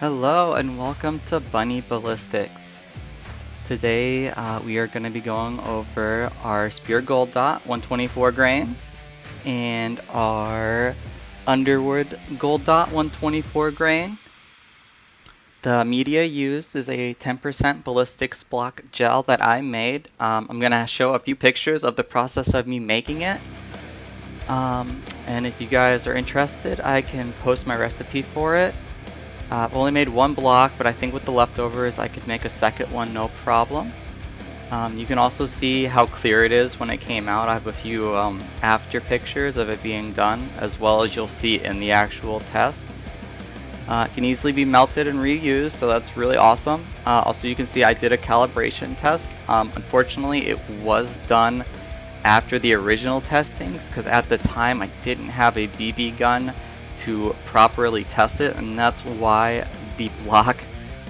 Hello and welcome to Bunny Ballistics. Today we are going to be going over our Spear Gold Dot 124 grain and our Underwood Gold Dot 124 grain. The media used is a 10% ballistics block gel that I made. I'm going to show a few pictures of the process of me making it. And if you guys are interested, I can post my recipe for it. I've only made one block, but I think with the leftovers I could make a second one no problem. You can also see how clear it is when it came out. I have a few after pictures of it being done, as well as you'll see in the actual tests. It can easily be melted and reused, so that's really awesome. Also, you can see I did a calibration test. Unfortunately, it was done after the original testings, because at the time I didn't have a BB gun to properly test it, and that's why the block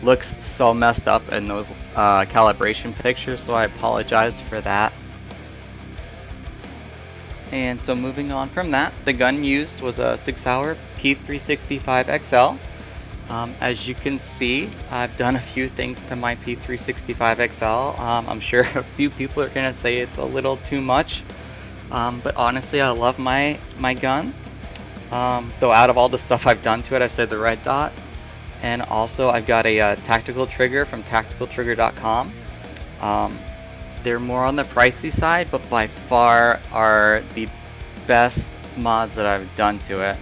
looks so messed up in those calibration pictures, so I apologize for that. And so moving on from that, the gun used was a 6-hour P365 XL. As you can see, I've done a few things to my P365 XL. I'm sure a few people are going to say it's a little too much, but honestly I love my gun. Though out of all the stuff I've done to it, I've said the red dot. And also I've got a tactical trigger from tacticaltrigger.com. They're more on the pricey side, but by far are the best mods that I've done to it.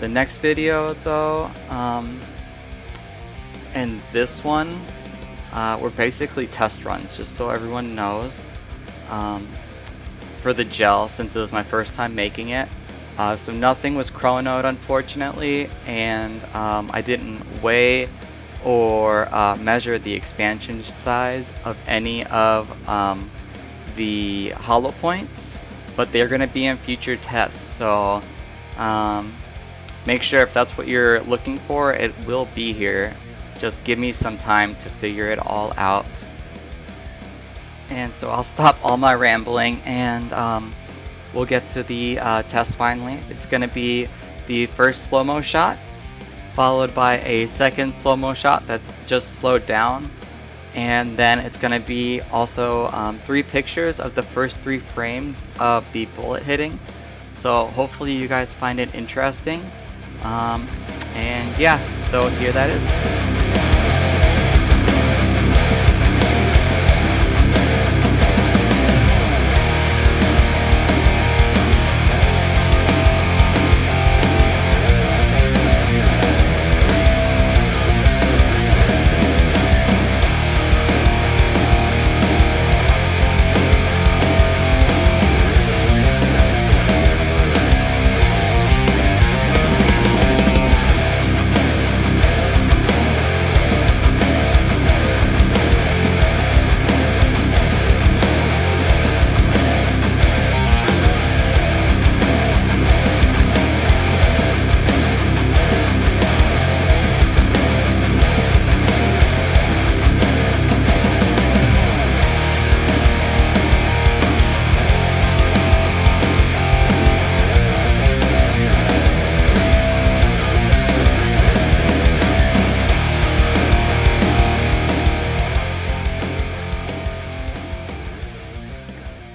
The next video though, and this one, were basically test runs, just so everyone knows, for the gel, since it was my first time making it. So nothing was chronoed, unfortunately, and I didn't weigh or measure the expansion size of any of the hollow points, but they're going to be in future tests, so make sure if that's what you're looking for, it will be here. Just give me some time to figure it all out. And so I'll stop all my rambling and we'll get to the test finally. It's going to be the first slow-mo shot, followed by a second slow-mo shot that's just slowed down, and then it's going to be also 3 pictures of the first 3 frames of the bullet hitting. So hopefully you guys find it interesting. And yeah, so here that is.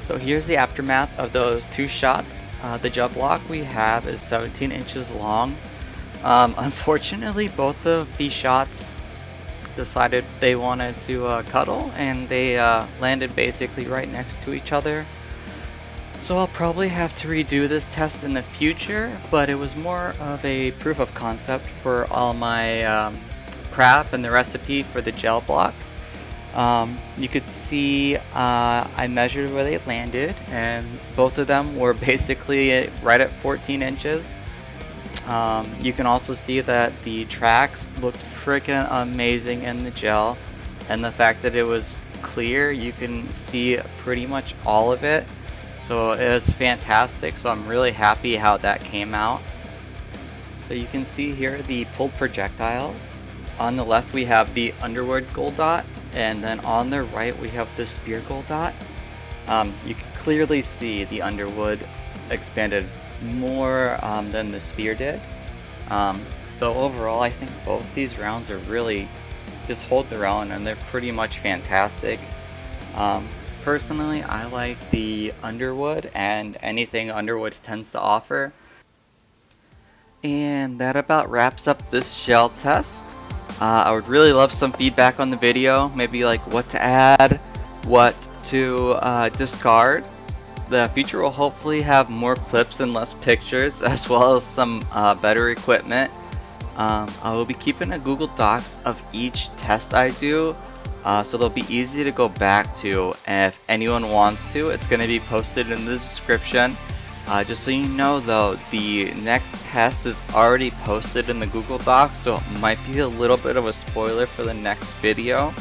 So here's the aftermath of those 2 shots. The gel block we have is 17 inches long. Unfortunately, both of these shots decided they wanted to cuddle, and they landed basically right next to each other. So I'll probably have to redo this test in the future, but it was more of a proof of concept for all my prep and the recipe for the gel block. You could see I measured where they landed, and both of them were basically right at 14 inches. You can also see that the tracks looked freaking amazing in the gel, and the fact that it was clear, you can see pretty much all of it. So it was fantastic, so I'm really happy how that came out. So you can see here the pulled projectiles. On the left we have the Underwood Gold Dot, and then on the right we have the Spear Gold Dot. You can clearly see the Underwood expanded more than the Spear did. Though overall, I think both these rounds are really just hold their own, and they're pretty much fantastic. Um, Personally, I like the Underwood and anything Underwood tends to offer. And that about wraps up this shell test. I would really love some feedback on the video, maybe like what to add, what to discard. The future will hopefully have more clips and less pictures, as well as some better equipment. I will be keeping a Google Docs of each test I do, so they'll be easy to go back to, and if anyone wants to, it's going to be posted in the description. Just so you know though, the next test is already posted in the Google Docs, so it might be a little bit of a spoiler for the next video.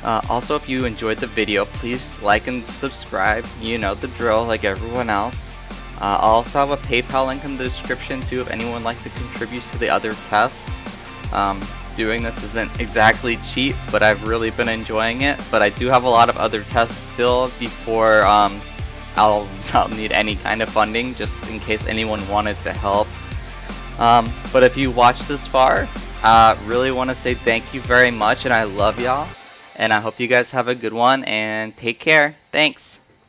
Also, if you enjoyed the video, please like and subscribe. You know the drill, like everyone else. I'll also have a PayPal link in the description too if anyone would like to contribute to the other tests. Doing this isn't exactly cheap, but I've really been enjoying it. But I do have a lot of other tests still before I'll need any kind of funding, just in case anyone wanted to help. But if you watched this far, really want to say thank you very much, and I love y'all. And I hope you guys have a good one, and take care. Thanks.